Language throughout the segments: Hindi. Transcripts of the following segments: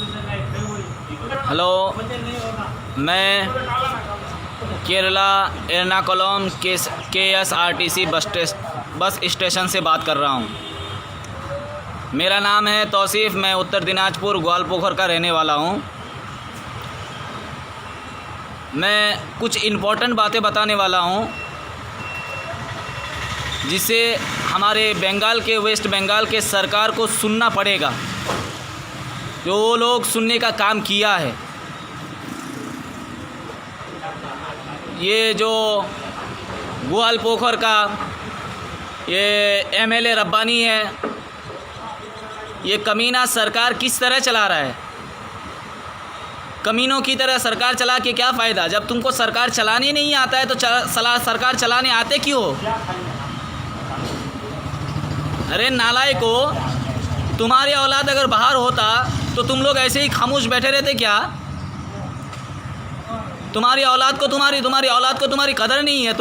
हेलो, मैं Kerala Ernakulam KSRTC bus station से बात कर रहा हूँ। मेरा नाम है तौसीफ़। मैं उत्तर दिनाजपुर ग्वालपोखर का रहने वाला हूँ। मैं कुछ इम्पोर्टेंट बातें बताने वाला हूँ जिसे हमारे वेस्ट बंगाल के सरकार को सुनना पड़ेगा, जो वो लोग सुनने का काम किया है। ये जो ग्वालपोखर का ये MLA रब्बानी है, ये कमीना सरकार किस तरह चला रहा है। कमीनों की तरह सरकार चला के क्या फ़ायदा? जब तुमको सरकार चलाने नहीं आता है तो सरकार चलाने आते क्यों हो? अरे नालायको, तुम्हारी औलाद अगर बाहर होता तो तुम लोग ऐसे ही खामोश बैठे रहते क्या? तुम्हारी औलाद को तुम्हारी कदर नहीं है।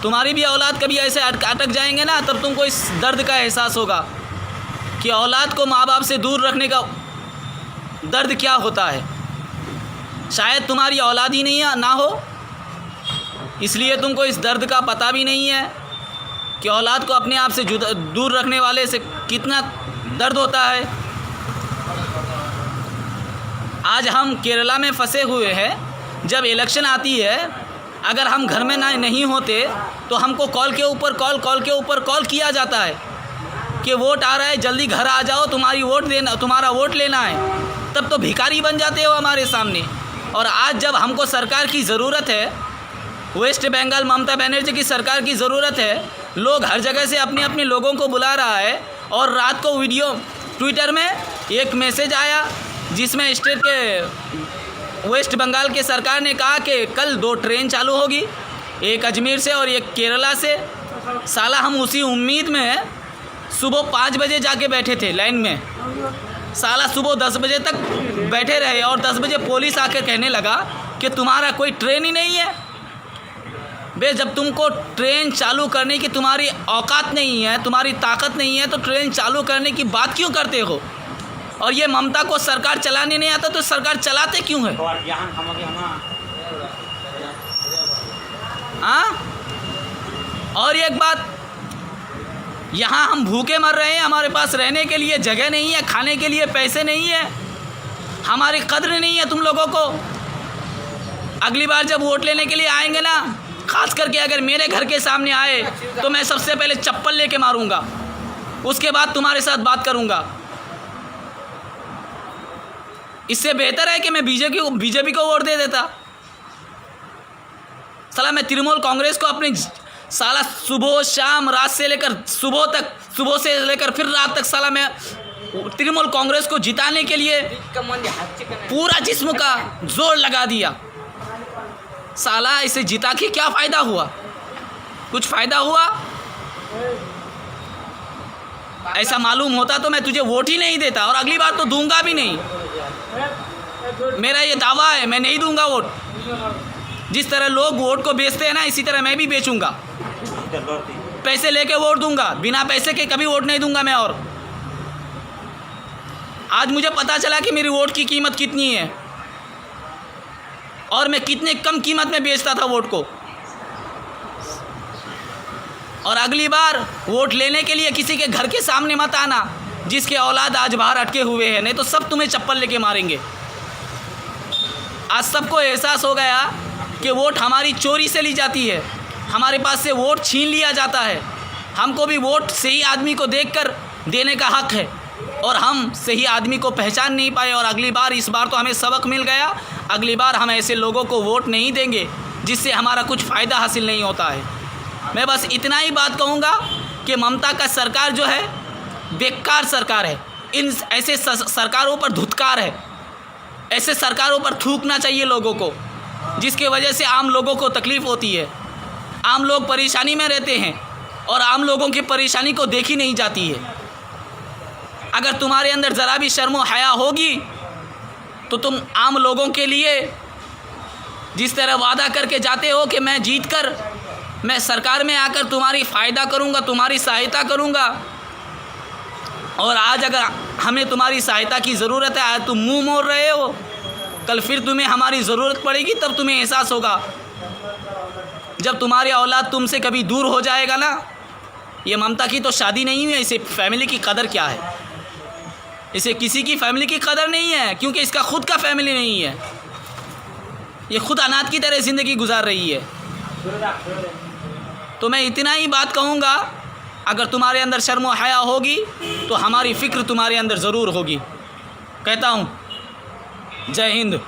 तुम्हारी भी औलाद कभी ऐसे अटक जाएंगे ना, तब तुमको इस दर्द का एहसास होगा कि औलाद को माँ बाप से दूर रखने का दर्द क्या होता है। शायद तुम्हारी औलाद ही नहीं ना हो, इसलिए तुमको इस दर्द का पता भी नहीं है कि औलाद को अपने आप से दूर रखने वाले से कितना दर्द होता है। आज हम केरला में फंसे हुए हैं। जब इलेक्शन आती है, अगर हम घर में नहीं होते तो हमको कॉल के ऊपर कॉल किया जाता है कि वोट आ रहा है, जल्दी घर आ जाओ, तुम्हारा वोट लेना है। तब तो भिखारी बन जाते हो हमारे सामने। और आज जब हमको सरकार की ज़रूरत है, वेस्ट बंगाल ममता बनर्जी की सरकार की ज़रूरत है, लोग हर जगह से अपने अपने लोगों को बुला रहा है। और रात को ट्विटर में एक मैसेज आया जिसमें स्टेट के वेस्ट बंगाल के सरकार ने कहा कि कल 2 ट्रेन चालू होगी, एक अजमेर से और एक केरला से। साला हम उसी उम्मीद में सुबह 5 बजे जाके बैठे थे लाइन में। साला सुबह 10 बजे तक बैठे रहे और 10 बजे पुलिस आकर कहने लगा कि तुम्हारा कोई ट्रेन ही नहीं है। बे, जब तुमको ट्रेन चालू करने की तुम्हारी औकात नहीं है, तुम्हारी ताकत नहीं है, तो ट्रेन चालू करने की बात क्यों करते हो? और ये ममता को सरकार चलाने नहीं आता तो सरकार चलाते क्यों है? हाँ, और एक बात, यहाँ हम भूखे मर रहे हैं, हमारे पास रहने के लिए जगह नहीं है, खाने के लिए पैसे नहीं है, हमारी कद्र नहीं है तुम लोगों को। अगली बार जब वोट लेने के लिए आएंगे ना, खास करके अगर मेरे घर के सामने आए तो मैं सबसे पहले चप्पल लेके मारूंगा, उसके बाद तुम्हारे साथ बात करूंगा। इससे बेहतर है कि मैं बीजेपी को वोट दे देता। साला मैं तृणमूल कांग्रेस को अपने साला सुबह शाम रात से लेकर सुबह से लेकर फिर रात तक साला मैं तृणमूल कांग्रेस को जिताने के लिए पूरा जिस्म का जोर लगा दिया। साला इसे जिता के क्या फ़ायदा हुआ? कुछ फ़ायदा हुआ? ऐसा मालूम होता तो मैं तुझे वोट ही नहीं देता, और अगली बार तो दूंगा भी नहीं। मेरा ये दावा है, मैं नहीं दूंगा वोट। जिस तरह लोग वोट को बेचते हैं ना, इसी तरह मैं भी बेचूंगा। पैसे लेके वोट दूंगा, बिना पैसे के कभी वोट नहीं दूंगा मैं। और आज मुझे पता चला कि मेरी वोट की कीमत कितनी है और मैं कितने कम कीमत में बेचता था वोट को। और अगली बार वोट लेने के लिए किसी के घर के सामने मत आना जिसके औलाद आज बाहर अटके हुए हैं, नहीं तो सब तुम्हें चप्पल लेके मारेंगे। आज सबको एहसास हो गया कि वोट हमारी चोरी से ली जाती है, हमारे पास से वोट छीन लिया जाता है। हमको भी वोट सही आदमी को देखकर देने का हक है, और हम सही आदमी को पहचान नहीं पाए। और अगली बार, इस बार तो हमें सबक मिल गया, अगली बार हम ऐसे लोगों को वोट नहीं देंगे जिससे हमारा कुछ फ़ायदा हासिल नहीं होता है। मैं बस इतना ही बात कहूँगा कि ममता का सरकार जो है बेकार सरकार है। इन ऐसे सरकारों पर धुतकार है, ऐसे सरकारों पर थूकना चाहिए लोगों को, जिसके वजह से आम लोगों को तकलीफ़ होती है। आम लोग परेशानी में रहते हैं और आम लोगों की परेशानी को देखी नहीं जाती है। अगर तुम्हारे अंदर ज़रा भी शर्म व हया होगी तो तुम आम लोगों के लिए जिस तरह वादा करके जाते हो कि मैं जीत कर मैं सरकार में आकर तुम्हारी फ़ायदा करूंगा, तुम्हारी सहायता करूंगा, और आज अगर हमें तुम्हारी सहायता की ज़रूरत है, आज तुम मुंह मोड़ रहे हो, कल फिर तुम्हें हमारी ज़रूरत पड़ेगी, तब तुम्हें एहसास होगा। जब तुम्हारी औलाद तुमसे कभी दूर हो जाएगा ना, ये ममता की तो शादी नहीं है, इसे फैमिली की कदर क्या है, इसे किसी की फैमिली की कदर नहीं है, क्योंकि इसका खुद का फैमिली नहीं है, ये खुद अनाथ की तरह ज़िंदगी गुजार रही है। तो मैं इतना ही बात कहूँगा, अगर तुम्हारे अंदर शर्म व हया होगी तो हमारी फ़िक्र तुम्हारे अंदर ज़रूर होगी। कहता हूँ, जय हिंद।